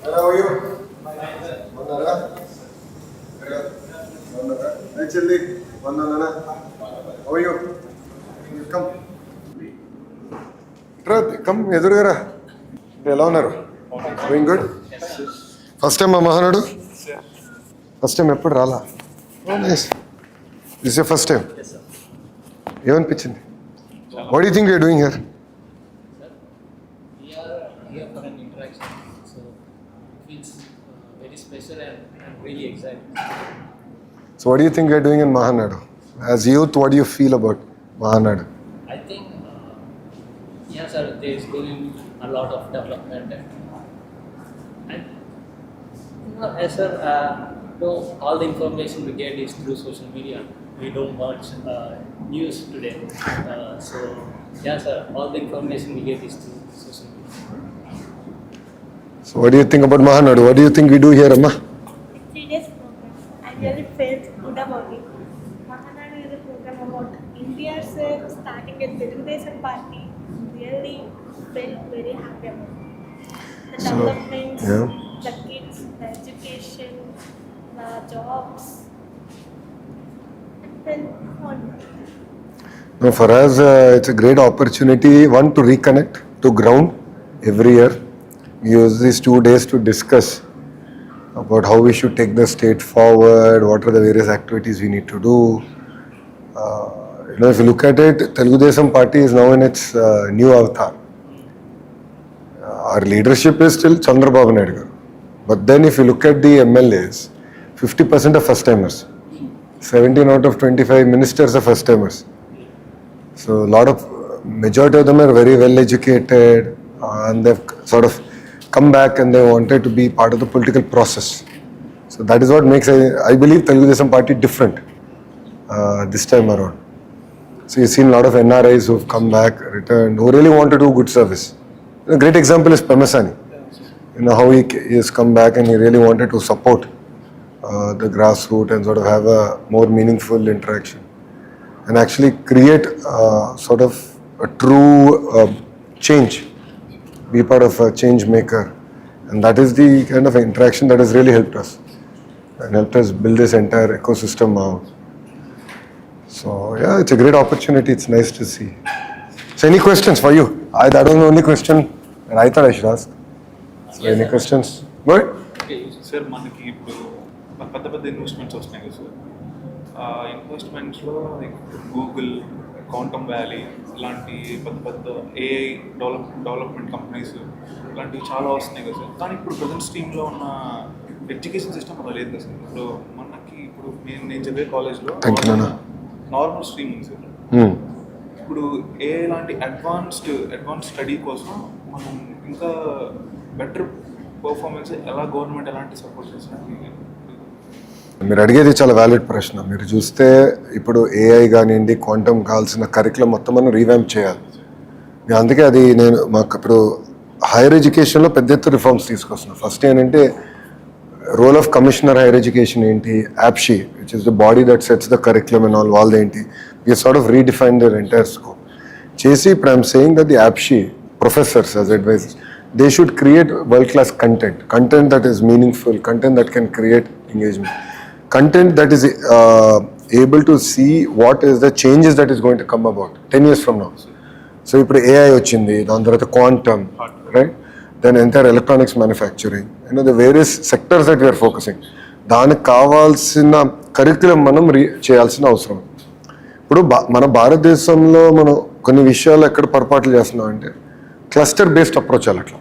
How are you? Nara? Actually, Nara. How are you? Come. Come, ఎదురుగారా. ఎలా ఉన్నారు? Doing good? First time Mahanadu? First time ఎప్పుడు రాలా? Oh, nice. This is your first time? Yes, sir. ఏమనిపించింది? What do you think you're doing here? Sir, we are here for an interaction, so it feels very special and I'm really excited. So what do you think you're doing in Mahanadu? As youth, what do you feel about Mahanadu? I think, yeah, sir, there is going a lot of development and yes, sir, all the information we get is through social media. We don't watch news today, so yeah, sir, all the information we get is through social media. So what do you think about Mahanadu? What do you think we do here, Amma? 3 days program. I really felt good about it. Mahanadu is a program about India's starting a Telugu party. Really felt very happy about it. The developments, yeah. the kids, the education, the jobs. It felt fun. No, for us, it's a great opportunity, one, to reconnect to ground every year. We use these 2 days to discuss about how we should take the state forward, what are the various activities we need to do. If you look at it, Telugu Party is now in its new avatar. Our leadership is still Chandrababu Naidu garu. But then if you look at the MLAs, 50% are first timers. 17 out of 25 ministers are first timers. So a lot of majority of them are very well educated and they've sort of come back and they wanted to be part of the political process. So that is what makes, I believe, Telugu Party different this time around. So you've seen a lot of NRIs who've come back, returned, who really want to do good service. A great example is Pemasani. You know how he has come back and he really wanted to support the grassroots and sort of have a more meaningful interaction and actually create sort of a true change, be part of a change maker. And that is the kind of interaction that has really helped us and helped us build this entire ecosystem out. So yeah, it's a great opportunity. It's nice to see. So any questions for you? That was the only question that I thought I should ask. So Yes, any sir. questions? Go ahead. Okay sir, మనకి ఇప్పుడు పెద్ద పెద్ద investments వస్తున్నాయి కదా sir. ఆ ఇన్వెస్ట్మెంట్స్లో like Google, quantum valley ఇలాంటి పెద్ద పెద్ద ఏఐ డెవలప్మెంట్ కంపెనీస్ ఇలాంటివి చాలా వస్తున్నాయి కదా సార్. కానీ ఇప్పుడు ప్రజెంట్ స్ట్రీమ్లో ఉన్న ఎడ్యుకేషన్ సిస్టమ్ అలా లేదు కదా సార్. ఇప్పుడు మనకి ఇప్పుడు నేను చదివే కాలేజ్లో నార్మల్ స్ట్రీమ్ ఉంది సార్. ఇప్పుడు ఏఐ లాంటి అడ్వాన్స్ స్టడీ కోసం మనం ఇంకా బెటర్ పర్ఫార్మెన్స్ ఎలా గవర్నమెంట్ ఎలాంటి సపోర్ట్ చేస్తుంది? మీరు అడిగేది చాలా వ్యాలిడ్ ప్రశ్న. మీరు చూస్తే ఇప్పుడు ఏఐ కానివ్వండి, క్వాంటమ్ కావాల్సిన కరికులం మొత్తం మనం రీవ్యాంప్ చేయాలి. అందుకే అది మాకు ఇప్పుడు హైయర్ ఎడ్యుకేషన్లో పెద్ద ఎత్తు రిఫార్మ్స్ తీసుకొస్తున్నాం. ఫస్ట్ ఏంటంటే role of commissioner higher education ఏంటి, APSCHE which is the body that sets the curriculum and all వాళ్ళది ఏంటి, we sort of redefine their entire scope. Chesi, I'm saying that the APSHI professors as advisors, they should create world-class content that is meaningful, content that can create engagement, content that is able to see what is the changes that is going to come about 10 years from now. So if AI ochindi, then quantum, right? Then entire electronics manufacturing, the various sectors that we are focusing. దానికి కావాల్సిన curriculum మనం చేయాల్సిన అవసరం. ఇప్పుడు మన భారతదేశంలో మనం కొన్ని విషయాలు ఎక్కడ పొరపాట్లు చేస్తున్నాం అంటే క్లస్టర్ బేస్డ్ అప్రోచ్ అట్లా.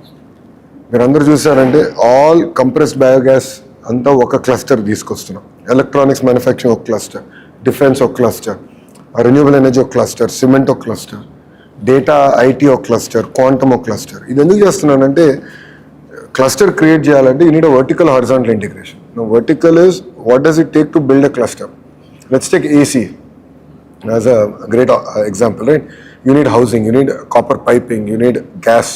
మీరు అందరూ చూసారంటే ఆల్ కంప్రెస్డ్ బయోగ్యాస్ అంతా ఒక క్లస్టర్ తీసుకొస్తున్నాం. ఎలక్ట్రానిక్స్ మ్యానుఫ్యాక్చరింగ్ ఒక క్లస్టర్, డిఫెన్స్ ఒక క్లస్టర్, రెన్యూబుల్ ఎనర్జీ ఒక క్లస్టర్, సిమెంట్ ఒక క్లస్టర్, డేటా ఐటీ ఒక క్లస్టర్, క్వాంటమ్ ఒక క్లస్టర్. ఇది ఎందుకు చేస్తున్నానంటే క్లస్టర్ క్రియేట్ చేయాలంటే you need a vertical horizontal integration. Vertical is what does it take to build a cluster. Let's take AC as a great example, right? You need housing, you need copper piping, you need gas,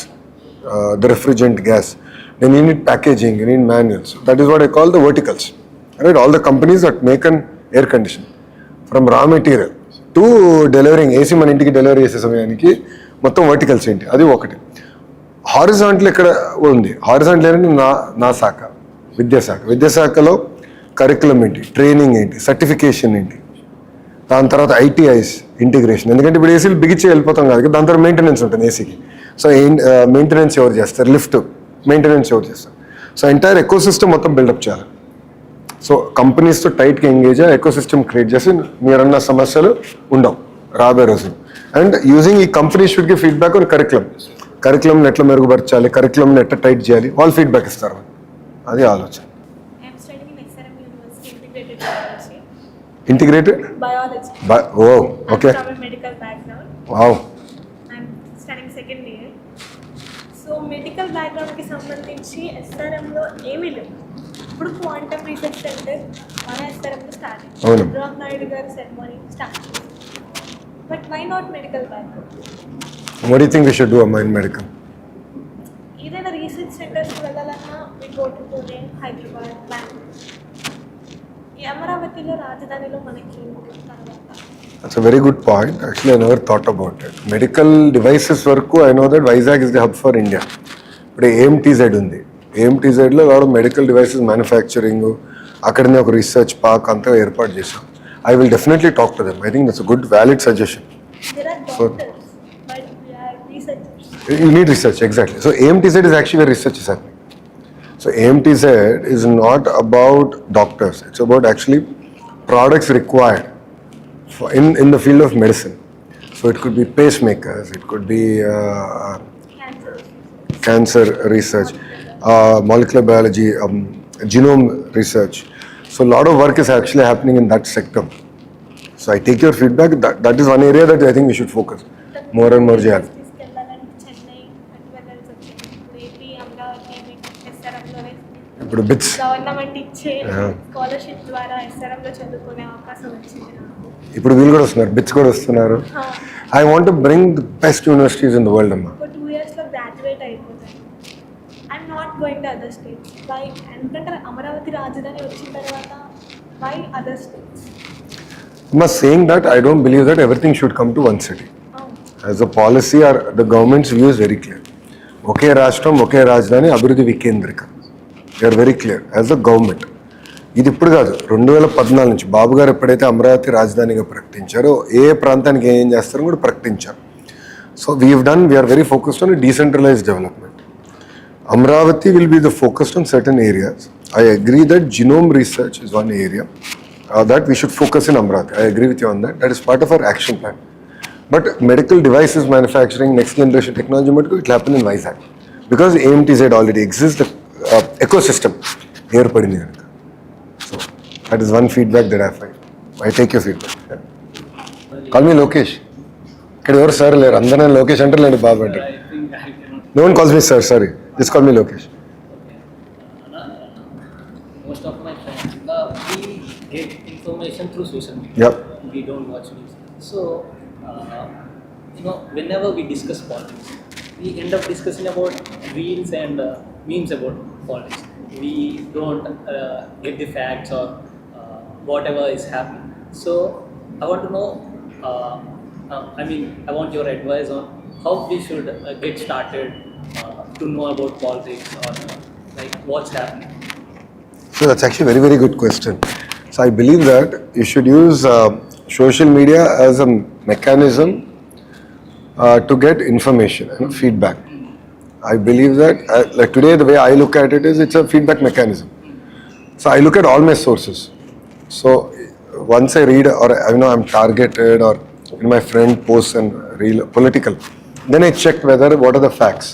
the refrigerant gas, then you need packaging, you need manuals. That is what I call the verticals, right? All the companies that make an air conditioner, from raw material to delivering AC మన ఇంటికి delivery చేసే సమయానికి మొత్తం verticals ఏంటి, అది ఒకటి. Horizontal ఇక్కడ ఉంది. హారిజాంటల్ ఏంటంటే నా శాఖ విద్యాశాఖలో కరికులం ఏంటి, ట్రైనింగ్ ఏంటి, సర్టిఫికేషన్ ఏంటి, దాని తర్వాత ఐటీఐస్ ఇంటిగ్రేషన్. ఎందుకంటే ఇప్పుడు ఏసీలు బిగించి వెళ్ళిపోతాం కాదు, దాని తర్వాత మెయింటెనెన్స్ ఉంటుంది ఏసీకి. సో మెయింటెనెన్స్ ఎవరు చేస్తారు, లిఫ్ట్ మెయింటెనెన్స్ ఎవరు చేస్తారు. సో ఎంటైర్ ఎకో సిస్టమ్ మొత్తం బిల్డప్ చేయాలి. సో కంపెనీస్తో టైట్గా ఎంగేజ్ ఎకో సిస్టమ్ క్రియేట్ చేసి మీరన్న సమస్యలు ఉండవు రాబోయే రోజులు. అండ్ యూజింగ్ ఈ company should give feedback on కరికులంని ఎట్లా మెరుగుపరచాలి, కరికులంని ఎట్లా టైట్ చేయాలి, వాళ్ళు ఫీడ్బ్యాక్ ఇస్తారు. అది ఆలోచన. I'm studying in XRM University Integrated Biology. Integrated? Biology. Oh, okay. I'm from a medical background. Wow. I'm studying second year. So medical బ్యాక్గ్రౌండ్కి సంబంధించి ఎస్ఆర్ఎంలో ఏమీ లేవు. ఇప్పుడు క్వాంటమ్ రీసెర్చ్ సెంటర్ మన ఎస్ఆర్ఎంలో స్టార్ట్ అయింది. అవును. రామ్ నాయుడు గారి సెరమనీ స్టార్ట్ అయింది. But why not medical background? What do you think we should do in medical? ఏదైనా రీసెర్చ్ సెంటర్స్కి వెళ్ళాలన్నా మీ గోటు పూణే, హైదరాబాద్, బెంగళూరు. ఈ అమరావతిలో రాజధానిలో మనకి తర్వాత That's a very good point. Actually, I never thought about it. Medical devices వరకు I know that Vizag is the hub for India. ఇప్పుడు AMTZ ఉంది. AMTZలో lot of medical devices manufacturing, అక్కడనే ఒక రీసెర్చ్ పార్క్ అంతా ఏర్పాటు చేశాం. I will definitely talk to them. I think that's a good valid suggestion. there are doctors, but we are researchers. You need research, exactly. So AMTZ is actually where research is happening. So AMTZ is not about doctors. It's about actually products required in the field of medicine. So it could be pacemakers, it could be cancer research, molecular biology, genome research. So a lot of work is actually happening in that sector. So I take your feedback. That is one area that I think we should focus more and more. చేయాలి. తీసుకెళ్ళాలంటే చెన్నై అటు వెళ్ళాల్సి వచ్చింది. ఇప్పుడు AP Amaravati ఎస్ఆర్ఎంలోనే ఇప్పుడు bits government ఇచ్చే scholarship ద్వారా ఎస్ఆర్ఎంలో చదువుకునే అవకాశం వచ్చింది నాకు. ఇప్పుడు వీళ్ళు కూడా వస్తున్నారు, బిట్స్ కూడా వస్తున్నారు. I want to bring the best universities in the world అమ్మా. ఒక 2 yearsలో గ్రాడ్యుయేట్ అయిపోతాను. I'm not going to other states. Why? ఎందుకంటే అమరావతి రాజధాని వచ్చిన తర్వాత why other states? I'm saying that I don't believe that everything should come to one city. As a policy, the government's view is very clear. ఒకే రాష్ట్రం, ఒకే రాజధాని, అభివృద్ధి వికేంద్రీకరణ. They are very clear as a government. ఇది ఇప్పుడు కాదు, 2014 నుంచి బాబు గారు ఎప్పుడైతే అమరావతి రాజధానిగా ప్రకటించారో ఏ ప్రాంతానికి ఏం చేస్తారో కూడా ప్రకటించారు. So we are very focused on decentralised development. Amravati will be the focused on certain areas. I agree that genome research is one area that we should focus in Amravati. I agree with you on that. That is part of our action plan. But medical devices manufacturing, next generation technology, it will happen in Vizag. Because AMTZ already exists, the ecosystem here. So that is one feedback that I find. I take your feedback. Yeah. Call me Lokesh. Can you sir? Andhra Lokesh enter lane Babu enter. I think I cannot. No one calls me sir. Sorry. Just call me Lokesh. Most of my friends, we get information through social media. Yep. We don't watch news. So, whenever we discuss politics, we end up discussing about reels and memes about politics. We don't get the facts or whatever is happening. So, I want to know, I want your advice on how we should get started to know about politics or like what's happening. So that's actually a very, very good question. So I believe that you should use social media as a mechanism to get information and feedback. I believe that, like today, the way I look at it is it's a feedback mechanism. So I look at all my sources. So once I read or I'm targeted or my friend posts and real political, then I check what are the facts.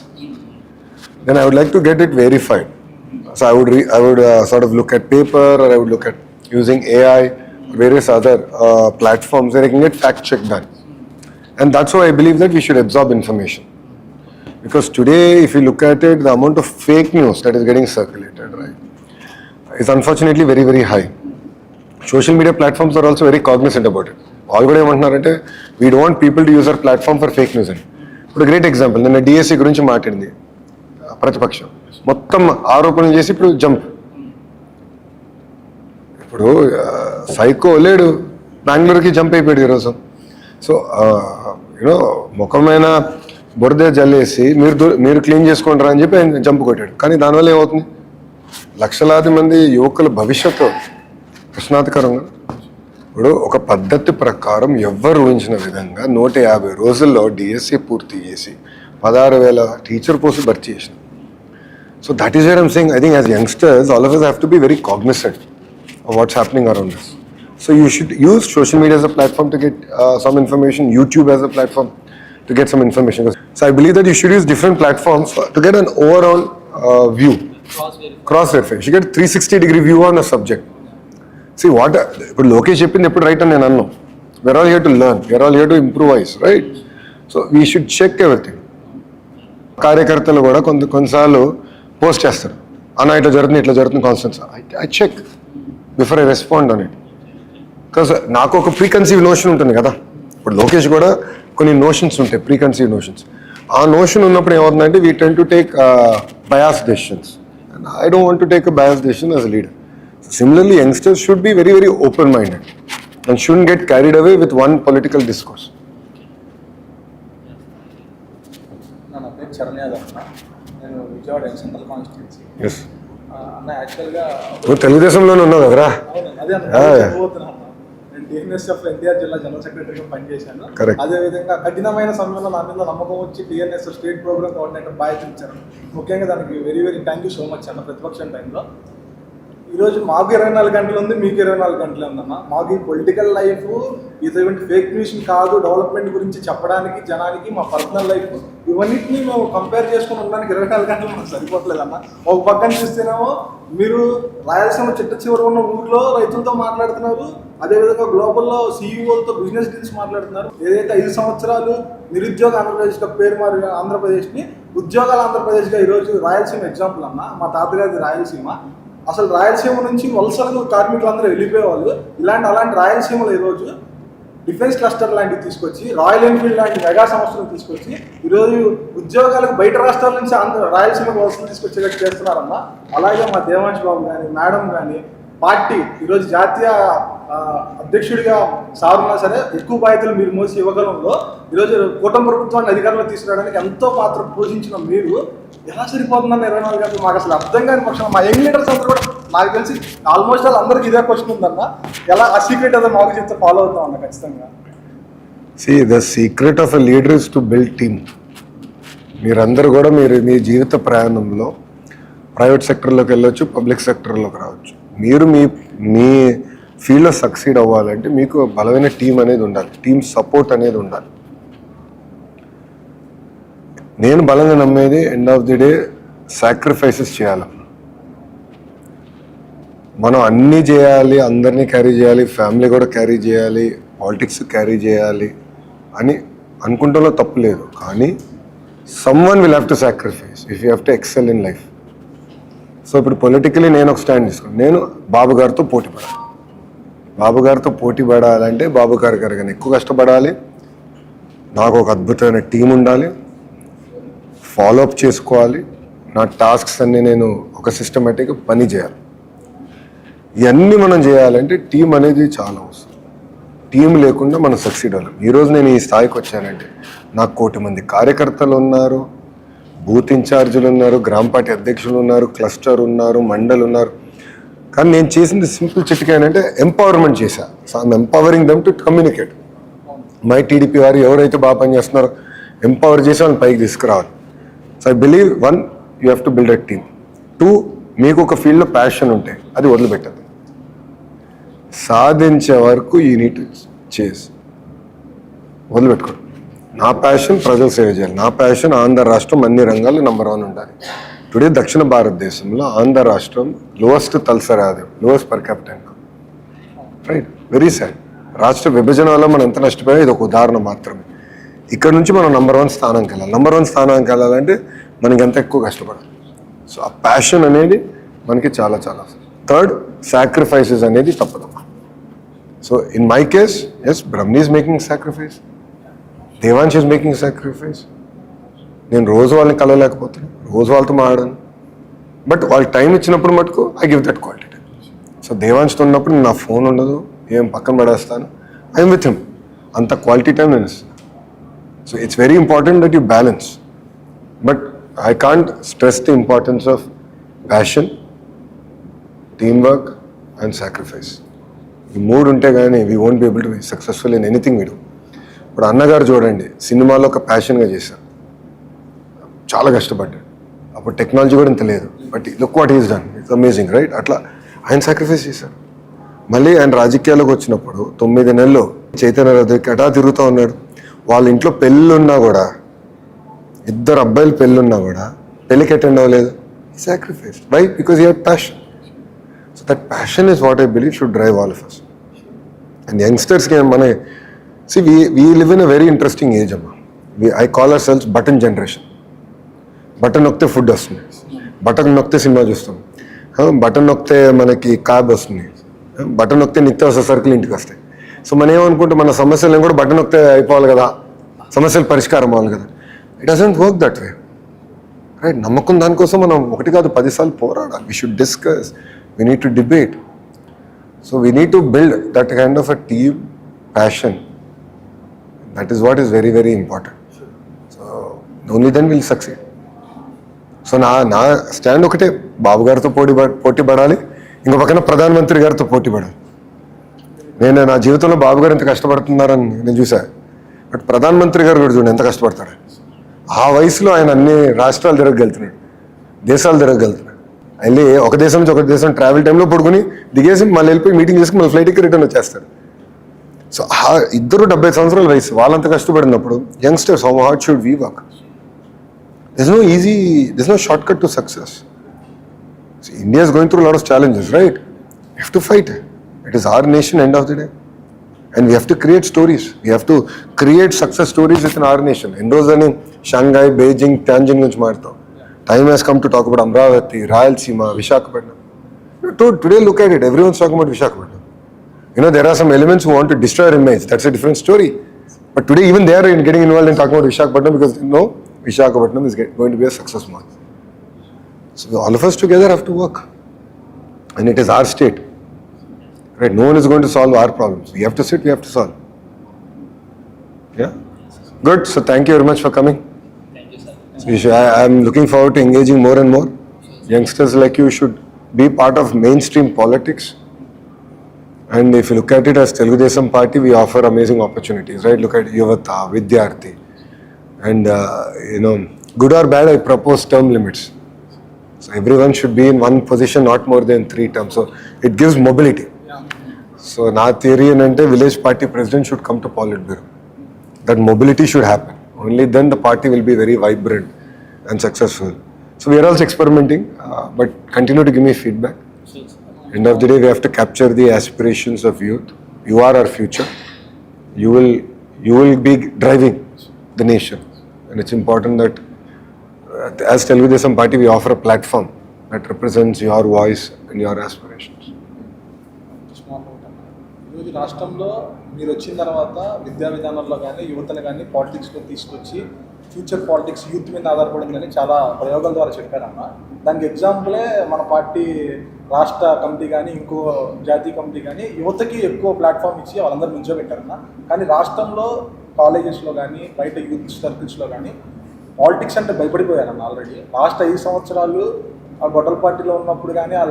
Then I would like to get it verified. So I would sort of look at paper, or I would look at using AI, various other platforms where I can get fact check done. And that's why I believe that we should absorb information. Because today, if you look at it, the amount of fake news that is getting circulated, right, is unfortunately very, very high. Social media platforms are also very cognizant about it. All good ఏమంటున్నారంటే we don't want people to use our platform for fake news. ఇప్పుడు great example, నిన్న DSC గురించి మాట్లాడింది ప్రతిపక్షం, మొత్తం ఆరోపణలు చేసి ఇప్పుడు జంప్. ఇప్పుడు సైకో లేడు, బెంగళూరుకి జంప్ అయిపోయాడు ఈరోజు. సో ముఖమైన బురద జల్లేసి మీరు క్లీన్ చేసుకుంటారా అని చెప్పి ఆయన జంపు కొట్టాడు. కానీ దానివల్ల ఏమవుతుంది, లక్షలాది మంది యువకుల భవిష్యత్తు ప్రశ్నార్థకరంగా. ఇప్పుడు ఒక పద్ధతి ప్రకారం ఎవ్వరు ఊహించిన విధంగా 150 రోజుల్లో డిఎస్సి పూర్తి చేసి 16,000 టీచర్ పోస్టులు భర్తీ చేసిన. So that is where I'm saying, I think as youngsters all of us have to be very cognizant of what's happening around us. So you should use social media as a platform to get some information, YouTube as a platform to get some information. So I believe that you should use different platforms to get an overall view. Cross verify. You should get 360-degree view on a subject. See what, ఇప్పుడు లోకేష్ చెప్పింది ఎప్పుడు right అని నేను అన్నాను. We're all here to learn. We're all here to improvise, right? So we should check everything. కార్యకర్తలు కూడా కొన్నిసార్లు post చేస్తారు, అన్న ఇట్లా జరుగుతుంది కాన్స్టెన్స్. I check before I respond on it. Because నాకు ఒక ప్రీకన్సీవ్ నోషన్ ఉంటుంది కదా. ఇప్పుడు లోకేష్ కూడా కొన్ని నోషన్స్ ఉంటాయి, ప్రీకన్సీవ్ నోషన్స్. ఆ నోషన్ ఉన్నప్పుడు ఏమవుతుందంటే we tend to take bias decisions. And I don't want to take a bias decision as a leader. Similarly, youngsters should be very, very open-minded and shouldn't get carried away with one political discourse. నా పేరు చరణ్ యాదవ్ అన్న, నేను Vijayawada central constituency. Yes. అన్న యాక్చువల్గా నువ్వు తెలుగుదేశంలోనే ఉన్నావు కదరా? అవును, అదే అన్న పోతున్నా. నేను టీఎన్ఎస్ఎఫ్ ఎన్టీఆర్ జిల్లా జనరల్ సెక్రటరీగా పనిచేశాను. అదేవిధంగా కఠినమైన సమయంలో నా మీద నమ్మకం వచ్చి టీఎన్ఎస్ఎఫ్ స్టేట్ ప్రోగ్రామ్ కోఆర్డినేటర్ బాధ్యత ఇచ్చారు. ముఖ్యంగా దానికి very very thank you so much అన్న. ప్రతిపక్షం టైంలో ఈరోజు మాకు 24 గంటలు ఉంది, మీకు 24 గంటలే ఉందన్న. మాకు ఈ పొలిటికల్ లైఫ్ ఇటువంటి ఫేక్ న్యూస్ కాదు, డెవలప్మెంట్ గురించి చెప్పడానికి జనానికి మా పర్సనల్ లైఫ్ ఇవన్నిటిని మేము కంపేర్ చేసుకుని ఉండడానికి 24 గంటలు మాకు సరిపోవట్లేదన్న. ఒక పక్కన చూస్తేనేమో మీరు రాయలసీమ చిట్ట చివరి ఉన్న ఊర్లో రైతులతో మాట్లాడుతున్నారు, అదేవిధంగా గ్లోబల్లో సీఈఓలతో బిజినెస్ డీల్స్ మాట్లాడుతున్నారు. ఏదైతే 5 సంవత్సరాలు నిరుద్యోగ ఆంధ్రప్రదేశ్గా పేరు మారి ఆంధ్రప్రదేశ్ని ఉద్యోగాల ఆంధ్రప్రదేశ్గా ఈరోజు రాయలసీమ ఎగ్జాంపుల్ అన్న. మా తాతగారిది రాయలసీమ. అసలు రాయలసీమ నుంచి వలసలు కార్మికులు అందరూ వెళ్ళిపోయేవాళ్ళు. అలాంటి రాయలసీమలో ఈరోజు డిఫెన్స్ క్లస్టర్ లాంటివి తీసుకొచ్చి, రాయల్ ఎన్ఫీల్డ్ లాంటి మెగా సంస్థలు తీసుకొచ్చి ఈరోజు ఉద్యోగాలకు బయట రాష్ట్రాల నుంచి రాయలసీమకు వలసలు తీసుకొచ్చేటట్టు చేస్తున్నారన్న. అలాగే మా దేవాంశ్ బాబు కానీ, మేడం కానీ, పార్టీ ఈరోజు జాతీయ అధ్యక్షుడిగా సారున్నా సరే ఎక్కువ బాధ్యతలు మీరు మోసి ఇవ్వగలంలో ఈరోజు కూటమి ప్రభుత్వాన్ని అధికారంలో తీసుకురావడానికి ఎంతో పాత్ర పోషించిన మీరు ఎలా సరిపోతుందన్న 24 గంటలు మాకు అసలు అర్థం కాని పక్షం. మా యంగ్ లీడర్స్ అందరూ కూడా నాకు తెలిసి ఆల్మోస్ట్ అందరికి ఇదే క్వశ్చన్ ఉందన్న. ఎలా ఆ సీక్రెట్ అదే మాకు చెప్తే ఫాలో అవుతాం అన్న ఖచ్చితంగా. See, the secret of a leader is to build team. మీరందరూ కూడా మీ జీవిత ప్రయాణంలో ప్రైవేట్ సెక్టర్లోకి వెళ్ళొచ్చు, పబ్లిక్ సెక్టర్లోకి రావచ్చు. మీరు మీ ఫీల్డ్లో సక్సీడ్ అవ్వాలంటే మీకు బలమైన టీం అనేది ఉండాలి, టీమ్ సపోర్ట్ అనేది ఉండాలి. నేను బలంగా నమ్మేది end of the day sacrifices చేయాలి. మనం అన్నీ చేయాలి, అందరినీ క్యారీ చేయాలి, ఫ్యామిలీ కూడా క్యారీ చేయాలి, పాలిటిక్స్ క్యారీ చేయాలి అని అనుకుంటాలో తప్పు లేదు. కానీ someone will have to sacrifice if you have to excel in life. So ఇప్పుడు పొలిటికలీ నేను ఒక స్టాండ్ తీసుకున్నాను. నేను బాబు గారితో పోటీ పడాలి. బాబు గారితో పోటీ పడాలంటే బాబు గారి కన్నా ఎక్కువ కష్టపడాలి. నాకు ఒక అద్భుతమైన టీం ఉండాలి, ఫాలోఅప్ చేసుకోవాలి, నా టాస్క్స్ అన్నీ నేను ఒక సిస్టమేటిక్గా పని చేయాలి. ఇవన్నీ మనం చేయాలంటే టీం అనేది చాలా అవసరం. టీం లేకుండా మనం సక్సీడ్ అవ్వలేం. ఈరోజు నేను ఈ స్థాయికి వచ్చానంటే నాకు 1 కోటి మంది కార్యకర్తలు ఉన్నారు, బూత్ ఇన్ఛార్జీలు ఉన్నారు, గ్రామ పార్టీ అధ్యక్షులు ఉన్నారు, క్లస్టర్ ఉన్నారు, మండల్ ఉన్నారు. కానీ నేను చేసింది సింపుల్ చిట్కా ఏంటంటే ఎంపవర్మెంట్ చేశాను. So I'm empowering them to communicate. My TDP వారు ఎవరైతే బాగా పనిచేస్తున్నారో ఎంపవర్ చేసి వాళ్ళని పైకి తీసుకురావాలి. So I believe 1, you have to build a team. 2, మీకు ఒక ఫీల్డ్లో ప్యాషన్ ఉంటే అది వదిలిపెట్టదు. సాధించే వరకు యూ నీడ్ టు చేసి వదిలిపెట్టుకోండి. నా ప్యాషన్ ప్రజలు సేవ చేయాలి, నా ప్యాషన్ ఆంధ్ర రాష్ట్రం అన్ని రంగాల్లో నంబర్ 1 ఉండాలి. టుడే దక్షిణ భారతదేశంలో ఆంధ్ర రాష్ట్రం లోయెస్ట్ తలసరి ఆదాయం, lowest per capital income. Right, very sad. రాష్ట్ర విభజన వల్ల మనం ఎంత నష్టపోయా ఇది ఒక ఉదాహరణ మాత్రమే. ఇక్కడ నుంచి మనం నంబర్ 1 స్థానానికి వెళ్ళాలి. నంబర్ 1 స్థానానికి వెళ్ళాలంటే మనకి ఎంత ఎక్కువ కష్టపడాలి. సో ఆ ప్యాషన్ అనేది మనకి చాలా చాలా. 3rd, సాక్రిఫైసెస్ అనేది తప్పదమ్మా. So in my case yes, Brahmani is making sacrifice, Devansh is making sacrifice. నేను రోజు వాళ్ళని కలవలేకపోతున్నాను, రోజు వాళ్ళతో మాట్లాడాను, బట్ వాళ్ళు టైం ఇచ్చినప్పుడు మటుకు I give that quality time. So దేవాంశ్తో ఉన్నప్పుడు నా ఫోన్ ఉండదు, ఏం పక్కన పడేస్తాను, ఐఎమ్ విత్ హిమ్. అంత క్వాలిటీ టైం నేను ఇస్తాను. So it's very important that you balance. But I can't stress the importance of passion, teamwork and sacrifice. ఈ మూడు ఉంటే కానీ we won't be able to be successful in anything we do. ఇప్పుడు అన్నగారు చూడండి, సినిమాలో ఒక ప్యాషన్గా చేశారు, చాలా కష్టపడ్డాడు. అప్పుడు టెక్నాలజీ కూడా ఇంత లేదు, but look what is done, it's amazing right. అట్లా ఆయన సాక్రిఫైస్ చేశారు. మళ్ళీ ఆయన రాజకీయాల్లోకి వచ్చినప్పుడు 9 నెలలు చైతన్య రథకి అటా తిరుగుతూ ఉన్నాడు. వాళ్ళ ఇంట్లో పెళ్ళున్నా కూడా, 2 అబ్బాయిలు పెళ్ళున్నా కూడా పెళ్ళికి అటెండ్ అవ్వలేదు. Sacrifice. Why? Because he had passion. So that passion is what I believe should drive all of us. And యంగ్స్టర్స్కి మన we live in a very interesting age అమ్మా. I call ourselves button generation. Button నొక్కితే food వస్తుంది, button నొక్కితే cinema చూస్తాం, button నొక్కితే మనకి cab వస్తుంది, బటన్ నొక్కితే నిత్యావసర సరుకులు ఇంటికి వస్తాయి. సో మనం ఏమనుకుంటే మన సమస్యలను కూడా బటన్ నొక్కితే అయిపోవాలి కదా, సమస్యలు పరిష్కారం అవ్వాలి కదా. It doesn't work that way right. నమ్మకం దానికోసం మనం 1 కాదు 10 సార్లు పోరాడాలి. We should discuss, we need to debate. So we need to build that kind of a team passion. That is what is very very important. So only then will succeed. So నా stand ఒకటే, బాబు గారితో పోటీ పడాలి, ఇంకో పక్కన ప్రధానమంత్రి గారితో పోటీ పడాలి. నేను నా జీవితంలో బాబు గారు ఎంత కష్టపడుతున్నారని నేను చూసా, బట్ ప్రధానమంత్రి గారు కూడా చూడండి ఎంత కష్టపడతాడు. ఆ వయసులో ఆయన అన్ని రాష్ట్రాలు తిరగలుగుతున్నాడు, దేశాలు తిరగలుగుతున్నాడు. వెళ్ళి ఒక దేశం నుంచి ఒక దేశం ట్రావెల్ టైంలో పడుకుని దిగేసి మళ్ళీ వెళ్ళిపోయి మీటింగ్ చేసుకుని మళ్ళీ ఫ్లైట్కి రిటర్న్ వచ్చేస్తాడు. సో ఇద్దరు 70 సంవత్సరాల వయసు, వాళ్ళంత కష్టపడినప్పుడు youngsters how hard should we work? There's no shortcut to success. See, India is going through a lot of challenges, right? We have to fight. It is our nation end of the day. And we have to create stories. We have to create success stories within our nation. Endosani, Shanghai, Beijing, Tianjin guరించి మాట్లాడతాం. Time has come to talk about Amravati, Rayalaseema, Visakhapatnam. Today look at it, everyone's talking about Visakhapatnam. You know, there are some elements who want to destroy our image. That's a different story. But today even they are getting involved in talking about Visakhapatnam because they know Visakhapatnam is going to be a success mark. So all of us together have to work. And it is our state. Right? No one is going to solve our problems. We have to sit, we have to solve. Yeah? Good. So thank you very much for coming. Thank you, sir. I am looking forward to engaging more and more. Youngsters like you should be part of mainstream politics. And if you look at it as Telugu Desam Party, we offer amazing opportunities. Right? Look at Yuvata, Vidyarthi. And good or bad, I propose term limits. So everyone should be in one position, not more than 3 terms. So it gives mobility. So na theory ante village party president should come to Politburo. That mobility should happen. Only then the party will be very vibrant and successful. So we are also experimenting, but continue to give me feedback. End of the day, we have to capture the aspirations of youth. You are our future. You will be driving the nation. And it's important that as Telugu Desam Party, we offer a platform that represents your voice and your aspirations. ఈరోజు రాష్ట్రంలో మీరు వచ్చిన తర్వాత విద్యా విధానంలో కానీ యువతను కానీ పాలిటిక్స్లో తీసుకొచ్చి ఫ్యూచర్ పాలిటిక్స్ యూత్ మీద ఆధారపడిందని చాలా ప్రయోగాల ద్వారా చెప్పారన్న. దానికి ఎగ్జాంపులే మన పార్టీ రాష్ట్ర కమిటీ కానీ ఇంకో జాతీయ కమిటీ కానీ యువతకి ఎక్కువ ప్లాట్ఫామ్ ఇచ్చి వాళ్ళందరూ నిల్చోబెట్టారన్న. కానీ రాష్ట్రంలో కాలేజెస్లో కానీ బయట యూత్ సర్కిల్స్లో కానీ పాలిటిక్స్ అంటే భయపడిపోయారన్న. ఆల్రెడీ లాస్ట్ 5 సంవత్సరాలు ఆ గొడవల పార్టీలో ఉన్నప్పుడు కానీ ఆ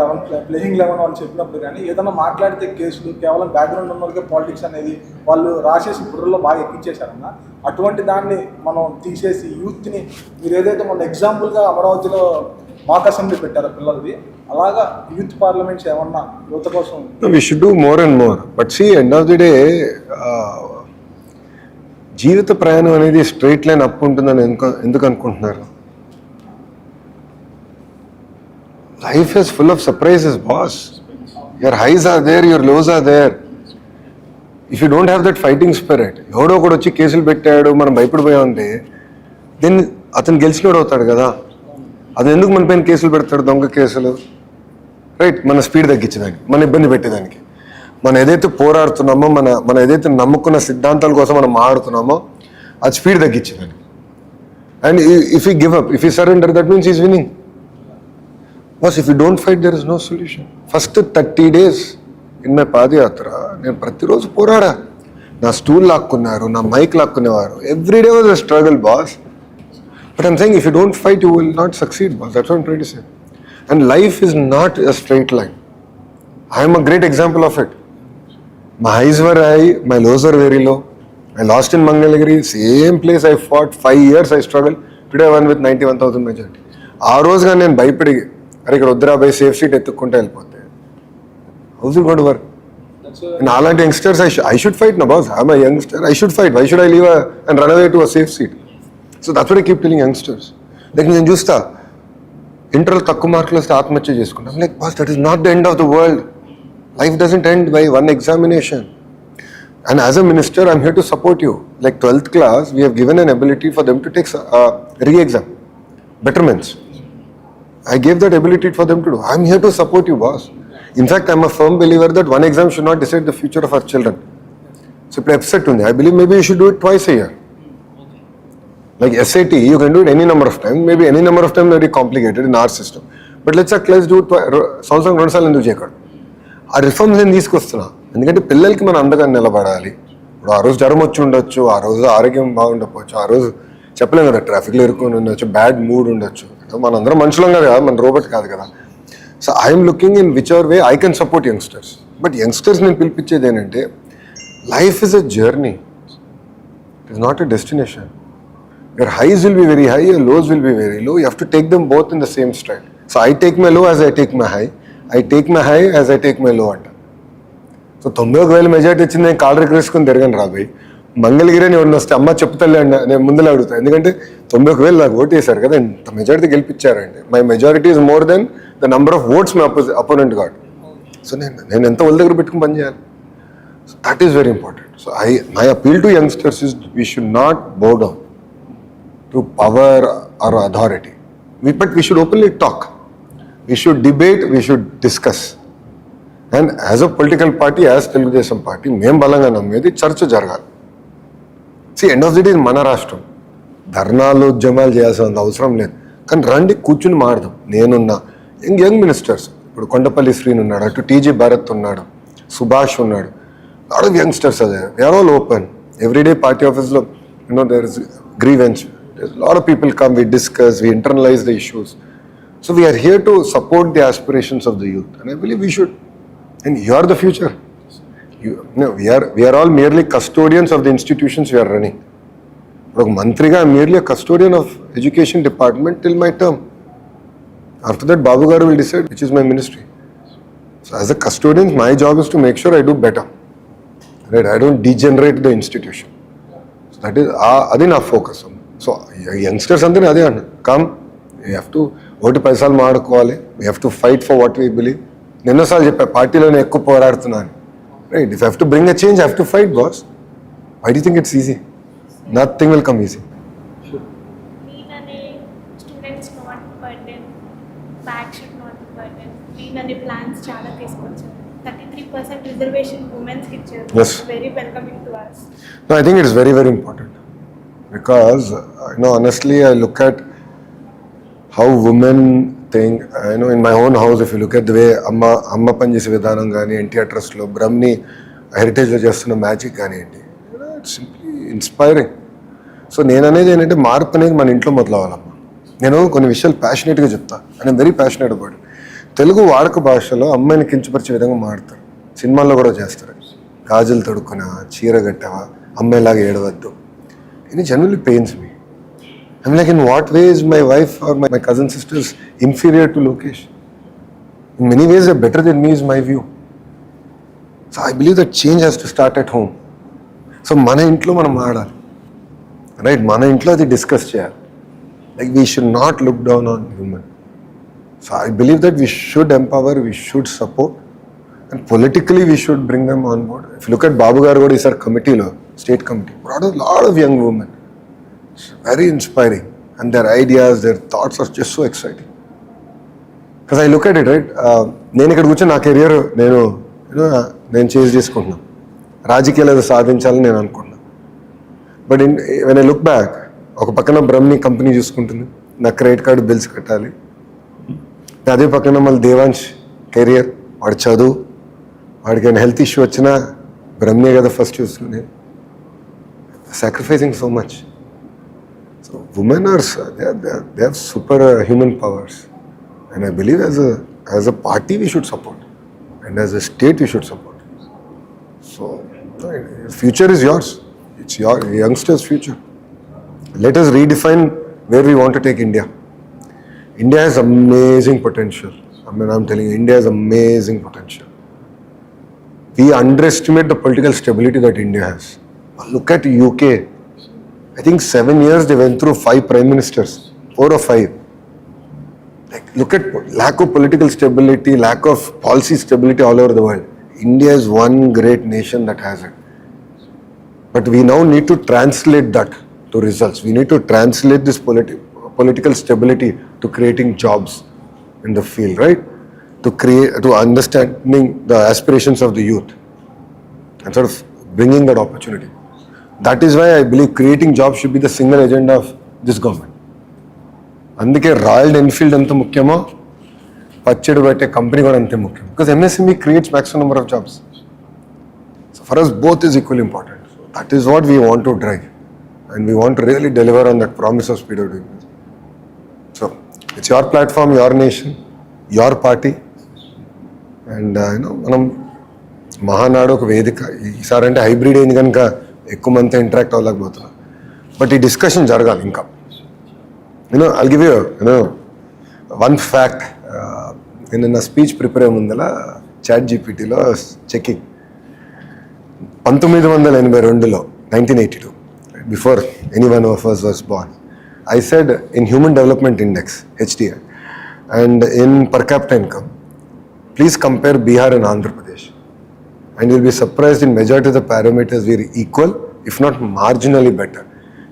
ప్లేయింగ్ 11 వాళ్ళు చెప్పినప్పుడు కానీ ఏదైనా మాట్లాడితే కేసులు, కేవలం బ్యాక్గ్రౌండ్ ఉన్న వాళ్ళకే పాలిటిక్స్ అనేది వాళ్ళు రాసేసి బుర్రలో బాగా ఎక్కించేశారన్న. అటువంటి దాన్ని మనం తీసేసి యూత్ని మీరు ఏదైతే మన ఎగ్జాంపుల్గా అమరావతిలో మాక్ అసెంబ్లీ పెట్టారో పిల్లలది, అలాగా యూత్ పార్లమెంట్స్ ఏమన్నా యువత కోసం we should do more and more. But see, end of the day, జీవిత ప్రయాణం అనేది స్ట్రైట్ లైన్ అప్ ఉంటుందని ఎందుకు అనుకుంటున్నారు? Life is full of surprises, boss. Your highs are there, your lows are there. If you don't have that fighting spirit, ఎవడో ఒకడు వచ్చి కేసులు పెట్టాడు మనం భయపడిపోయామంటే దెన్ అతను గెలిచినోడు అవుతాడు కదా. అతను ఎందుకు మన పైన కేసులు పెడతాడు, దొంగ కేసులు? రైట్, మన స్పీడ్ తగ్గించడానికి, మన ఇబ్బంది పెట్టేదానికి. మనం ఏదైతే పోరాడుతున్నామో, మన ఏదైతే నమ్ముకున్న సిద్ధాంతాల కోసం మనం మాట్లాడుతున్నామో అది స్పీడ్ తగ్గించేదానికి. And if you give up, if you surrender, that means is winnowing. Boss, if you don't fight, there is no solution. First 30 days in my padayatra నేను ప్రతిరోజు పోరాడా. నా స్టూల్ లాక్కున్నారు, నా మైక్ లాక్కునేవారు. Every day was a struggle boss. But I'm saying if you don't fight you will not succeed boss. That's what I'm trying to say. And life is not a straight line. I am a great example of it. My highs were high, my lows were very low. I lost in Mangalagiri, same place I fought, 5 years I struggled. Today I won with 91,000 majority. ఆ రోజుగా నేను భయపడి అరే ఇక్కడ వద్దురా by safe seat ఎత్తుక్కుంటే వెళ్ళిపోతే house it got work? And అలాంటి youngsters I should fight నా boss. I'm a youngster, I should fight. Why should I leave and run away to a safe seat? So that's what I keep telling youngsters. Like నేను చూస్తా ఇంటర్లో తక్కువ మార్కులు వస్తే ఆత్మహత్య చేసుకుంటాం. Like boss, that is not the end of the world. Life doesn't end by one examination. And as a minister, I'm here to support you. Like 12th class, we have given an ability for them to take re-exam, betterments. I gave that ability for them to do. I'm here to support you, boss. In fact, I'm a firm believer that one exam should not decide the future of our children. So, if upset I believe maybe you should do it twice a year. Like SAT, you can do it any number of times. Maybe any number of times very complicated in our system. But let's do it twice. ఆ reforms నేను తీసుకొస్తున్నా ఎందుకంటే పిల్లలకి మనం అండగా నిలబడాలి. ఇప్పుడు ఆ రోజు జ్వరం వచ్చి ఉండొచ్చు, ఆ రోజు ఆరోగ్యం బాగుండకపోవచ్చు, ఆ రోజు చెప్పలేం కదా, ట్రాఫిక్లో ఇరుక్కుని ఉండొచ్చు, బ్యాడ్ మూడ్ ఉండొచ్చు. మనందరం మనుషులం కదా, మన రోబోట్ కాదు కదా. So I'm looking in which our way I can support youngsters. But youngsters నేను పిలిపించేది ఏంటంటే life is a journey, it is not a destination. Your highs will be very high, your lows will be very low. You have to take them both in the same stride. So I take my low as I take my high, I take my high as I take my లో అంట. So 91,000 majority వచ్చింది, నేను call రిక్వెస్ట్కొని తిరగను రాబోయ్. Mangalagiri అని ఎవరిని వస్తే అమ్మ చెప్తాలే అండి నేను ముందులో అడుగుతాను. ఎందుకంటే 91,000 నాకు ఓటు వేశారు కదా, ఇంత మెజారిటీ గెలిపించారండి. My majority is more than the number of votes my opponent got. So నేను ఎంత వాళ్ళ దగ్గర పెట్టుకుని పని చేయాలి. So that is very important. So my appeal to youngsters is we should not bow down to power or authority. But we should openly talk. We should debate, we should discuss. And as a political party, as Telugu Desam party, మేము బలంగా నమ్మేది చర్చ జరగాలి. End of the day మన రాష్ట్రం, ధర్నాలు ఉద్యమాలు చేయాల్సిన అవసరం లేదు. కానీ రండి కూర్చుని మాడదాం. నేనున్నా యంగ్ మినిస్టర్స్, ఇప్పుడు కొండపల్లి శ్రీని ఉన్నాడు, అటు టీజీ భరత్ ఉన్నాడు, సుభాష్ ఉన్నాడు, లాట్ ఆఫ్ యంగ్స్టర్స్ అదే. They are all open. Everyday party ఆఫీస్లో there is grievance, lot of people come, we discuss, we internalize the issues. So we are here to support the aspirations of the youth, and I believe we should. And you are the future. We are all merely custodians of the institutions we are running. Like Mantriga, I am merely a custodian of education department till my term. After that, Babu Garu will decide which is my ministry. So as a custodian, my job is to make sure I do better. Right? I don't degenerate the institution. So that is our focus. So youngsters, come. We have to vote పైసలు మాడుకోవాలి. We have to fight for what we believe. ఎన్నోసార్లు చెప్పా పార్టీలోనే ఎక్కువ పోరాడుతున్నాను. Right, if have to bring a change, have to fight boss. Why do think it's easy? Nothing will come easy. Lean అనే students not burden, back should not burden. Lean అనే plans చాలా తీసుకొచ్చారు. 33% reservation ఉమెన్స్కి ఇచ్చారు. Yes. Very welcoming to us. No, I think it is very, very important because honestly, I look at how women think. In my own house, if you look at the way amma pani chese vidhanam gaani, NTR Trust lo Brahmni heritage lo chestunna magic gaani enti, it's simply inspiring. So నేను అనేది ఏంటంటే మార్పు అనేది మన ఇంట్లో మొదలవ్వాలమ్మా. నేను కొన్ని విషయాలు ప్యాషనేట్గా చెప్తా, and I'm very passionate about it. Telugu వాడక భాషలో అమ్మాయిని కించపరిచే విధంగా మాడతారు, సినిమాల్లో కూడా చేస్తారు. గాజులు తొడుక్కున్నావా, చీర కట్టావా, అమ్మాయిలాగా ఏడవద్దు. ఇది generally pains me. I'm like, in what way is my wife or my cousin sisters inferior to Lokesh? In many ways, they're better than me is my view. So I believe that change has to start at home. So mana intlo manam maadali, right? Mana intlo adi discuss cheyali. Like we should not look down on women. So I believe that we should empower, we should support, and politically we should bring them on board. If you look at Babu Garu is our committee lo, state committee, brought a lot of young women. Very inspiring, and their ideas, their thoughts are just so exciting. Because I look at it, right? నేను ఇక్కడ కూర్చొని నా career నేను change చేసుకుంటున్నాను, రాజకీయాలు ఏదో సాధించాలని నేను అనుకుంటున్నాను. But when I look back, ఒక పక్కన బ్రహ్మని కంపెనీ చూసుకుంటుంది, నా క్రెడిట్ కార్డు బిల్స్ కట్టాలి, అదే పక్కన మళ్ళీ దేవాంశ్ కెరియర్, వాడి చదువు, వాడికి హెల్త్ ఇష్యూ వచ్చినా బ్రహ్మే కదా ఫస్ట్ చూసుకునేది. sacrificing so much. So women are they have super human powers, and I believe as a party we should support, and as a state we should support. So future is yours. It's your youngsters' future. Let us redefine where we want to take India. India has amazing potential. I mean, I'm telling you, India has amazing potential. We underestimate the political stability that India has. Look at UK. I think 7 years they went through 5 prime ministers, 4 or 5. Like, look at lack of political stability, lack of policy stability all over the world. India is one great nation that has it. But we now need to translate that to results. We need to translate this political stability to creating jobs in the field, right? To understanding the aspirations of the youth and sort of bringing that opportunity. That is why I believe creating jobs should be the single agenda of this government. అందుకే royal Enfield ఎంత ముఖ్యమో పచ్చడి పెట్టే company కూడా అంతే ముఖ్యం. Because MSME creates maximum number of jobs. So for us both is equally important. So that is what we want to drive. And we want to really deliver on that promise of speed of doing business. So it's your platform, your nation, your party. And మనం మహానాడు ఒక వేదిక. ఈసారి అంటే hybrid అయింది కనుక ఎక్కువ మంది interact అవ్వలేకపోతున్నాం. But ఈ డిస్కషన్ జరగాలి ఇంకా. I'll give you one fact. నేను నా స్పీచ్ ప్రిపేర్ అయ్యే ముందల చాట్ జీపీటీలో checking 1982 1982 before any one of us was born, I said in Human Development Index HDI and in per capita income, please compare Bihar and Andhra Pradesh and you'll be surprised in majority of the parameters we are equal, if not marginally better.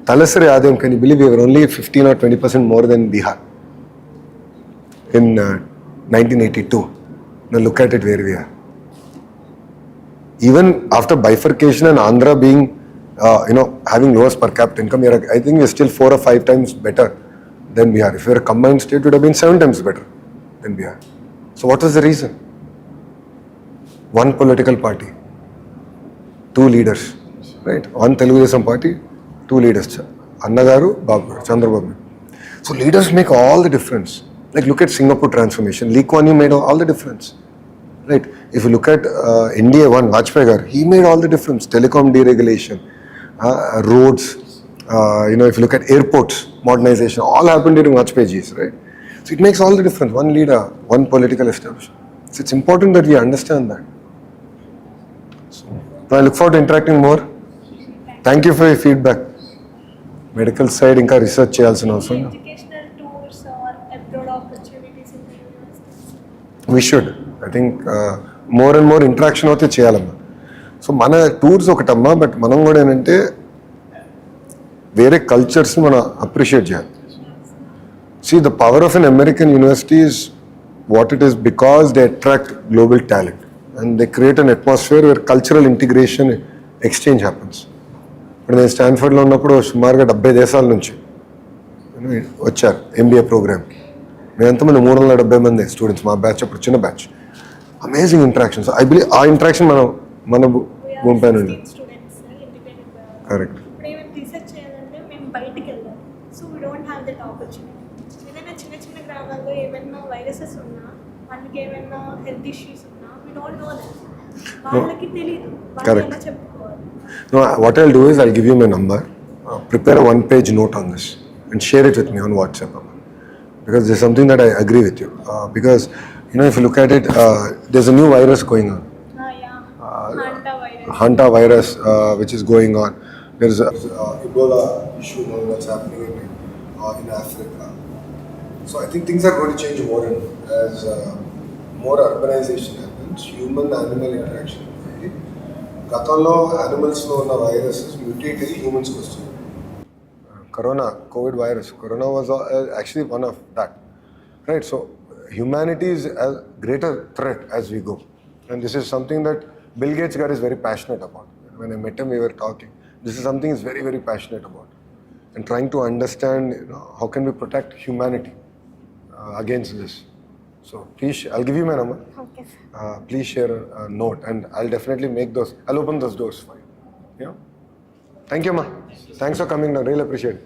Talasari Adayam, can you believe we were only 15 or 20% more than Bihar in 1982. Now look at it where we are. Even after bifurcation and Andhra being, having lowest per capita income, I think we're still 4 or 5 times better than Bihar. If we were a combined state, it would have been 7 times better than Bihar. So what was the reason? One political party, 2 leaders, right? One Telugu Desam party, 2 leaders, Annagaru, Babu, Chandrababu. So leaders make all the difference. Like look at Singapore transformation. Lee Kuan Yew made all the difference, right? If you look at India one, Vajpayee Garu, he made all the difference. Telecom deregulation, roads, if you look at airports, modernization, all happened during Vajpayee Ji's, right? So it makes all the difference. One leader, one political establishment. So it's important that we understand that. So I look forward to interacting more. Thank you for your feedback. Medical side ఇంకా research చేయాల్సిన అవసరం. Educational tours or abroad opportunities in the universities. We should. I think more and more interaction అయితే చేయాలమ్మా. So మన tours ఒకటమ్మా, but మనం కూడా ఏంటంటే వేరే కల్చర్స్ని మనం అప్రిషియేట్ చేయాలి. See, the power of an American university is what it is because they attract global talent and they create an atmosphere where cultural integration exchange happens. ఇప్పుడు నేను స్టాన్ఫర్డ్లో ఉన్నప్పుడు సుమారుగా 70 దేశాల నుంచి వచ్చారు ఎంబీఏ ప్రోగ్రామ్కి. మేము ఎంతమంది 370 మంది స్టూడెంట్స్, మా బ్యాచ్ అప్పుడు చిన్న batch. Amazing interactions. I believe ఆ ఇంటరాక్షన్ మన భూమి పైన ఉంది. కరెక్ట్. ఇప్పుడు ఏమైనా రీసెర్చ్ చేయాలంటే మేము బయటికి వెళ్ళాలి. So we don't have that opportunity. ఏదైనా చిన్న చిన్న గ్రామాల్లో ఏమైనా వైరసెస్ ఉన్నా, వాళ్ళకి ఏమైనా హెల్త్ ఇష్యూస్ ఉన్నా, వీ డోంట్ నో దట్. వాళ్ళకి తెలియదు, వాళ్ళు ఎలా చెప్పుకోవాలి. No, what I'll do is I'll give you my number, prepare a 1-page note on this and share it with me on WhatsApp. Because there's something that I agree with you. Because, if you look at it, there's a new virus going on. Hanta virus, which is going on. There's a Ebola issue now that's happening in Africa. So I think things are going to change more and more as more urbanization happens, human-animal interaction. గతంలో యానిమల్స్లో ఉన్న viruses mutate అయ్యి హ్యూమన్స్కి వస్తుంది. Covid virus, corona was actually one of that, right? So humanity is a greater threat as we go, and this is something that Bill Gates is very passionate about. When I met him, we were talking. This is something he's very, very passionate about, and trying to understand how can we protect humanity against this. So please, I'll give you my number. Okay. Please share a note and I'll definitely I'll open those doors for you. Yeah. Thank you అమ్మా, thanks for coming, నా real appreciate.